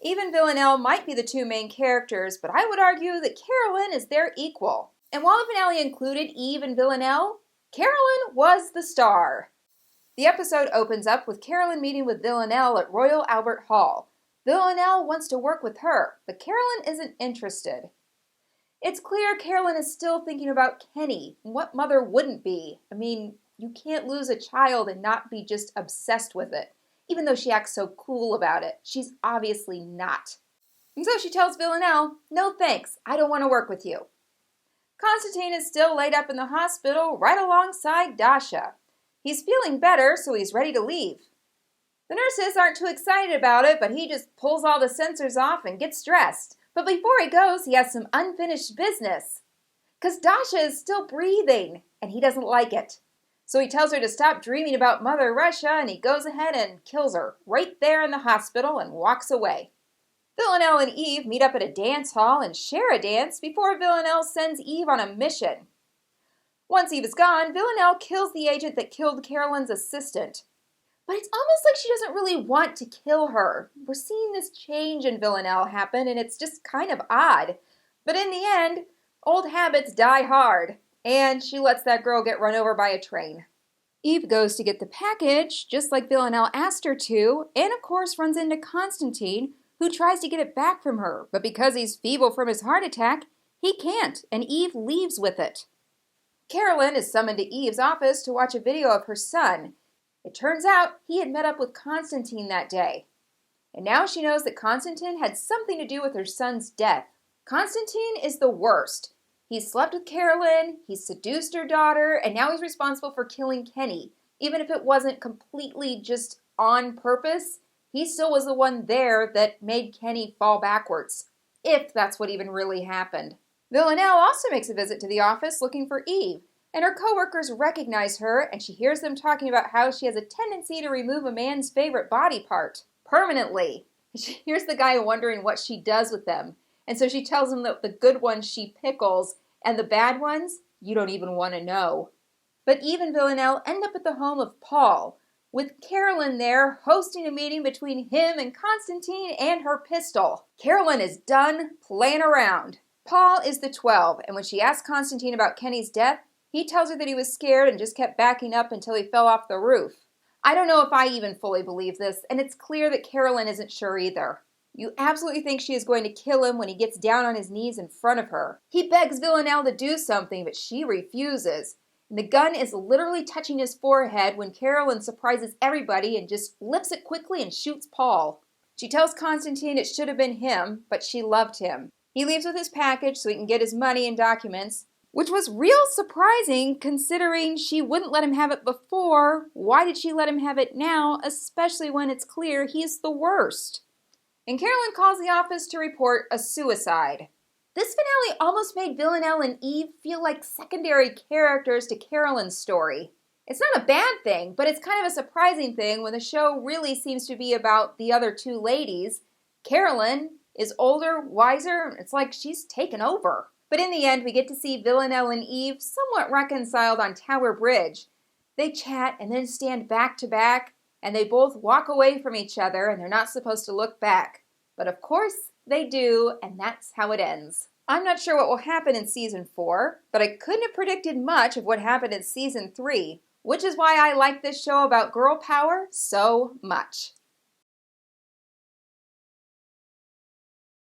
Eve and Villanelle might be the two main characters, but I would argue that Carolyn is their equal. And while the finale included Eve and Villanelle, Carolyn was the star. The episode opens up with Carolyn meeting with Villanelle at Royal Albert Hall. Villanelle wants to work with her, but Carolyn isn't interested. It's clear Carolyn is still thinking about Kenny. What mother wouldn't be? I mean, you can't lose a child and not be just obsessed with it. Even though she acts so cool about it, she's obviously not. And so she tells Villanelle, "No thanks, I don't want to work with you." Constantine is still laid up in the hospital right alongside Dasha. He's feeling better, so he's ready to leave. The nurses aren't too excited about it, but he just pulls all the sensors off and gets dressed. But before he goes, he has some unfinished business. Because Dasha is still breathing, and he doesn't like it. So he tells her to stop dreaming about Mother Russia, and he goes ahead and kills her right there in the hospital and walks away. Villanelle and Eve meet up at a dance hall and share a dance before Villanelle sends Eve on a mission. Once Eve is gone, Villanelle kills the agent that killed Carolyn's assistant. But it's almost like she doesn't really want to kill her. We're seeing this change in Villanelle happen, and it's just kind of odd. But in the end, old habits die hard, and she lets that girl get run over by a train. Eve goes to get the package, just like Villanelle asked her to, and of course runs into Constantine, who tries to get it back from her. But because he's feeble from his heart attack, he can't, and Eve leaves with it. Carolyn is summoned to Eve's office to watch a video of her son. It turns out he had met up with Constantine that day. And now she knows that Constantine had something to do with her son's death. Constantine is the worst. He slept with Carolyn, he seduced her daughter, and now he's responsible for killing Kenny. Even if it wasn't completely just on purpose, he still was the one there that made Kenny fall backwards. If that's what even really happened. Villanelle also makes a visit to the office looking for Eve. And her coworkers recognize her, and she hears them talking about how she has a tendency to remove a man's favorite body part. Permanently. She hears the guy wondering what she does with them. And so she tells him that the good ones she pickles, and the bad ones, you don't even want to know. But Eve and Villanelle end up at the home of Paul, with Carolyn there hosting a meeting between him and Constantine and her pistol. Carolyn is done playing around. Paul is the 12, and when she asks Constantine about Kenny's death, he tells her that he was scared and just kept backing up until he fell off the roof. I don't know if I even fully believe this, and it's clear that Carolyn isn't sure either. You absolutely think she is going to kill him when he gets down on his knees in front of her. He begs Villanelle to do something, but she refuses. And the gun is literally touching his forehead when Carolyn surprises everybody and just lifts it quickly and shoots Paul. She tells Constantine it should have been him, but she loved him. He leaves with his package so he can get his money and documents, which was real surprising considering she wouldn't let him have it before. Why did she let him have it now, especially when it's clear he's the worst? And Carolyn calls the office to report a suicide. This finale almost made Villanelle and Eve feel like secondary characters to Carolyn's story. It's not a bad thing, but it's kind of a surprising thing when the show really seems to be about the other two ladies. Carolyn is older, wiser, it's like she's taken over. But in the end, we get to see Villanelle and Eve somewhat reconciled on Tower Bridge. They chat and then stand back to back, and they both walk away from each other, and they're not supposed to look back. But of course, they do, and that's how it ends. I'm not sure what will happen in Season 4, but I couldn't have predicted much of what happened in Season 3, which is why I like this show about girl power so much.